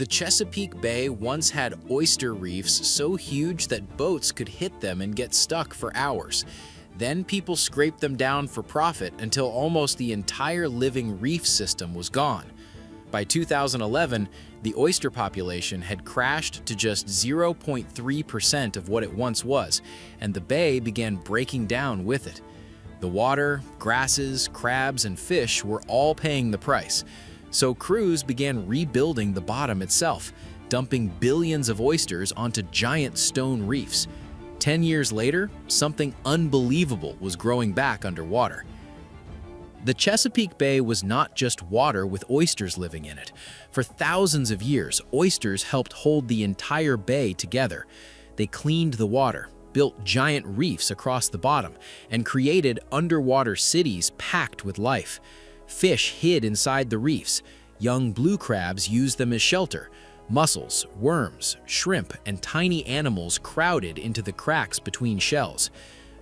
The Chesapeake Bay once had oyster reefs so huge that boats could hit them and get stuck for hours. Then people scraped them down for profit until almost the entire living reef system was gone. By 2011, the oyster population had crashed to just 0.3% of what it once was, and the bay began breaking down with it. The water, grasses, crabs, and fish were all paying the price. So crews began rebuilding the bottom itself, dumping billions of oysters onto giant stone reefs. 10 years later, something unbelievable was growing back underwater. The Chesapeake Bay was not just water with oysters living in it. For thousands of years, oysters helped hold the entire bay together. They cleaned the water, built giant reefs across the bottom, and created underwater cities packed with life. Fish hid inside the reefs. Young blue crabs used them as shelter. Mussels, worms, shrimp, and tiny animals crowded into the cracks between shells.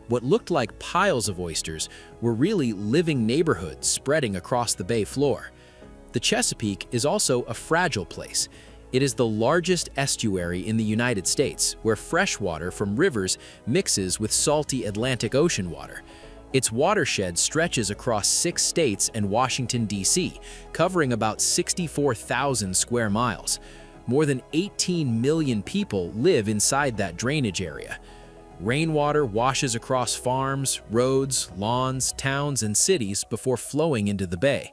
What looked like piles of oysters were really living neighborhoods spreading across the bay floor. The Chesapeake is also a fragile place. It is the largest estuary in the United States, where fresh water from rivers mixes with salty Atlantic Ocean water. Its watershed stretches across 6 states and Washington, D.C., covering about 64,000 square miles. More than 18 million people live inside that drainage area. Rainwater washes across farms, roads, lawns, towns, and cities before flowing into the bay.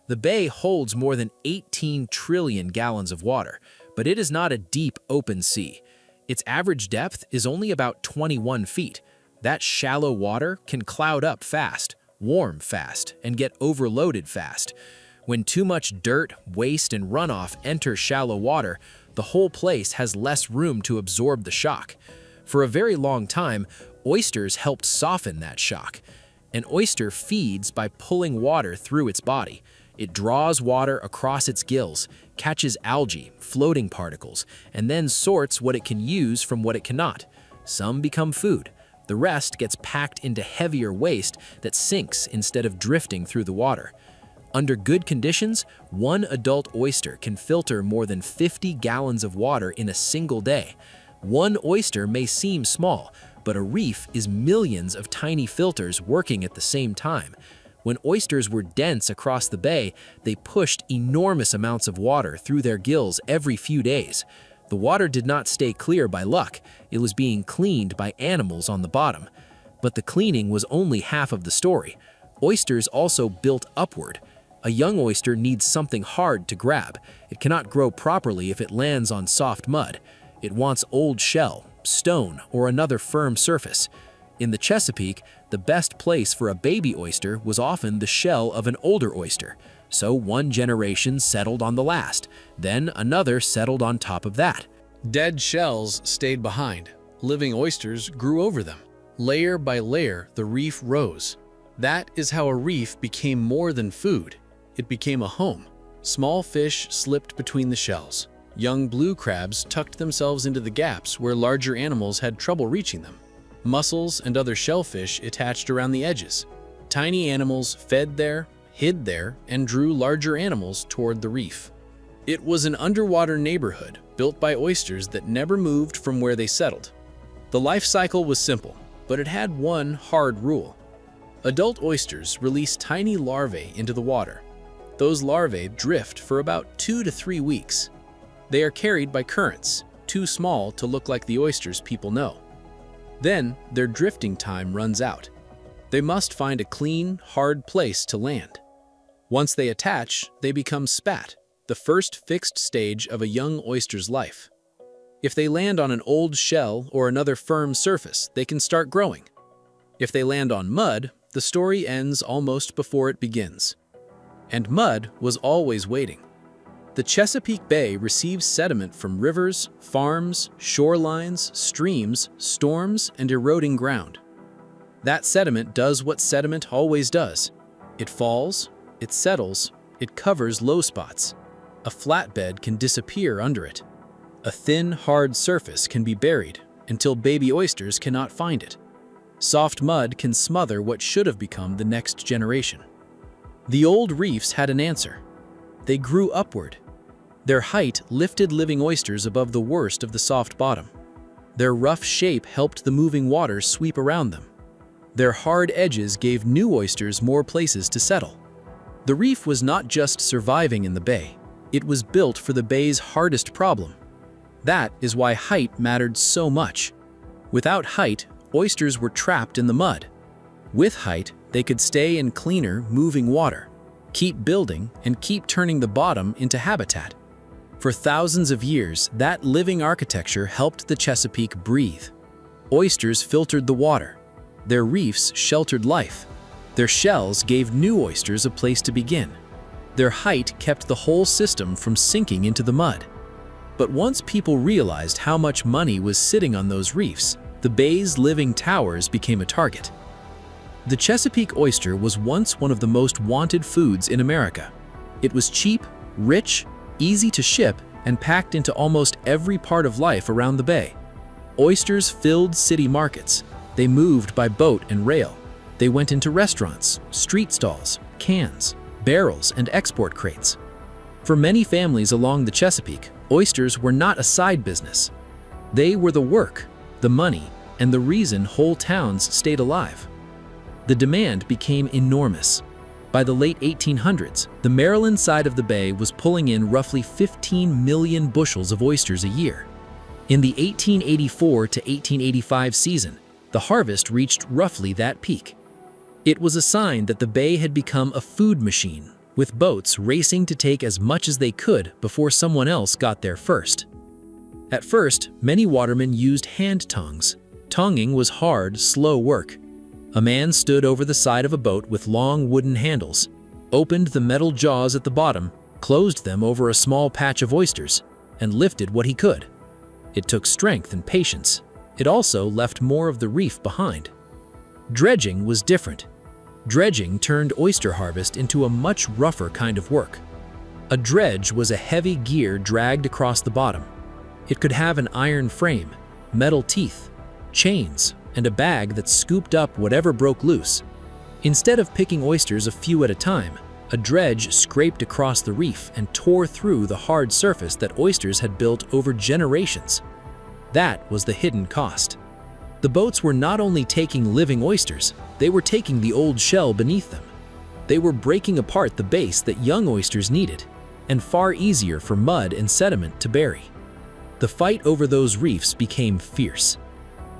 The bay holds more than 18 trillion gallons of water, but it is not a deep, open sea. Its average depth is only about 21 feet. That shallow water can cloud up fast, warm fast, and get overloaded fast. When too much dirt, waste, and runoff enter shallow water, the whole place has less room to absorb the shock. For a very long time, oysters helped soften that shock. An oyster feeds by pulling water through its body. It draws water across its gills, catches algae, floating particles, and then sorts what it can use from what it cannot. Some become food. The rest gets packed into heavier waste that sinks instead of drifting through the water. Under good conditions, one adult oyster can filter more than 50 gallons of water in a single day. One oyster may seem small, but a reef is millions of tiny filters working at the same time. When oysters were dense across the bay, they pushed enormous amounts of water through their gills every few days. The water did not stay clear by luck. It was being cleaned by animals on the bottom. But the cleaning was only half of the story. Oysters also built upward. A young oyster needs something hard to grab. It cannot grow properly if it lands on soft mud. It wants old shell, stone, or another firm surface. In the Chesapeake, the best place for a baby oyster was often the shell of an older oyster. So one generation settled on the last, then another settled on top of that. Dead shells stayed behind. Living oysters grew over them. Layer by layer, the reef rose. That is how a reef became more than food. It became a home. Small fish slipped between the shells. Young blue crabs tucked themselves into the gaps where larger animals had trouble reaching them. Mussels and other shellfish attached around the edges. Tiny animals fed there, hid there, and drew larger animals toward the reef. It was an underwater neighborhood built by oysters that never moved from where they settled. The life cycle was simple, but it had one hard rule. Adult oysters release tiny larvae into the water. Those larvae drift for about 2 to 3 weeks. They are carried by currents, too small to look like the oysters people know. Then their drifting time runs out. They must find a clean, hard place to land. Once they attach, they become spat, the first fixed stage of a young oyster's life. If they land on an old shell or another firm surface, they can start growing. If they land on mud, the story ends almost before it begins. And mud was always waiting. The Chesapeake Bay receives sediment from rivers, farms, shorelines, streams, storms, and eroding ground. That sediment does what sediment always does. It falls, it settles, it covers low spots. A flatbed can disappear under it. A thin, hard surface can be buried until baby oysters cannot find it. Soft mud can smother what should have become the next generation. The old reefs had an answer. They grew upward. Their height lifted living oysters above the worst of the soft bottom. Their rough shape helped the moving waters sweep around them. Their hard edges gave new oysters more places to settle. The reef was not just surviving in the bay, it was built for the bay's hardest problem. That is why height mattered so much. Without height, oysters were trapped in the mud. With height, they could stay in cleaner, moving water, keep building, and keep turning the bottom into habitat. For thousands of years, that living architecture helped the Chesapeake breathe. Oysters filtered the water. Their reefs sheltered life. Their shells gave new oysters a place to begin. Their height kept the whole system from sinking into the mud. But once people realized how much money was sitting on those reefs, the bay's living towers became a target. The Chesapeake oyster was once one of the most wanted foods in America. It was cheap, rich, easy to ship, and packed into almost every part of life around the bay. Oysters filled city markets. They moved by boat and rail. They went into restaurants, street stalls, cans, barrels, and export crates. For many families along the Chesapeake, oysters were not a side business. They were the work, the money, and the reason whole towns stayed alive. The demand became enormous. By the late 1800s, the Maryland side of the bay was pulling in roughly 15 million bushels of oysters a year. In the 1884 to 1885 season, the harvest reached roughly that peak. It was a sign that the bay had become a food machine, with boats racing to take as much as they could before someone else got there first. At first, many watermen used hand tongs. Tonging was hard, slow work. A man stood over the side of a boat with long wooden handles, opened the metal jaws at the bottom, closed them over a small patch of oysters, and lifted what he could. It took strength and patience. It also left more of the reef behind. Dredging was different. Dredging turned oyster harvest into a much rougher kind of work. A dredge was a heavy gear dragged across the bottom. It could have an iron frame, metal teeth, chains, and a bag that scooped up whatever broke loose. Instead of picking oysters a few at a time, a dredge scraped across the reef and tore through the hard surface that oysters had built over generations. That was the hidden cost. The boats were not only taking living oysters, they were taking the old shell beneath them. They were breaking apart the base that young oysters needed, and far easier for mud and sediment to bury. The fight over those reefs became fierce.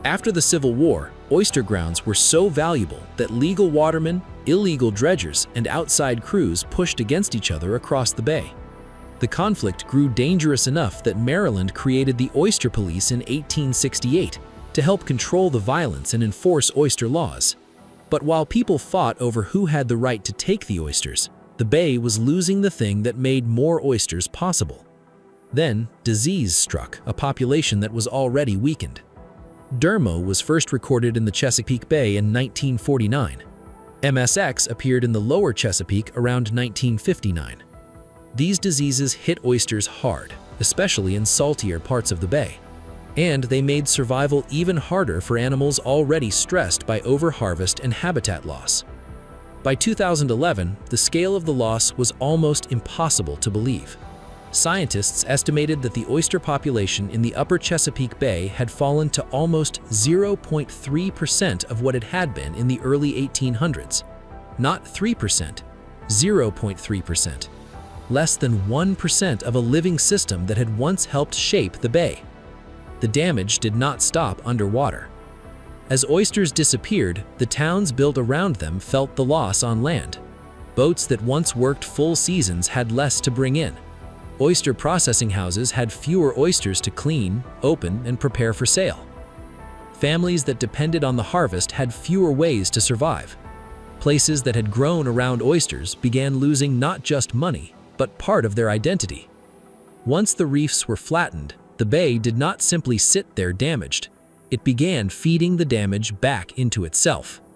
After the Civil War, oyster grounds were so valuable that legal watermen, illegal dredgers, and outside crews pushed against each other across the bay. The conflict grew dangerous enough that Maryland created the Oyster Police in 1868 to help control the violence and enforce oyster laws. But while people fought over who had the right to take the oysters, the bay was losing the thing that made more oysters possible. Then, disease struck a population that was already weakened. Dermo was first recorded in the Chesapeake Bay in 1949. MSX appeared in the lower Chesapeake around 1959. These diseases hit oysters hard, especially in saltier parts of the bay. And they made survival even harder for animals already stressed by overharvest and habitat loss. By 2011, the scale of the loss was almost impossible to believe. Scientists estimated that the oyster population in the upper Chesapeake Bay had fallen to almost 0.3% of what it had been in the early 1800s. Not 3%, 0.3%. Less than 1% of a living system that had once helped shape the bay. The damage did not stop underwater. As oysters disappeared, the towns built around them felt the loss on land. Boats that once worked full seasons had less to bring in. Oyster processing houses had fewer oysters to clean, open, and prepare for sale. Families that depended on the harvest had fewer ways to survive. Places that had grown around oysters began losing not just money, but part of their identity. Once the reefs were flattened, the bay did not simply sit there damaged. It began feeding the damage back into itself.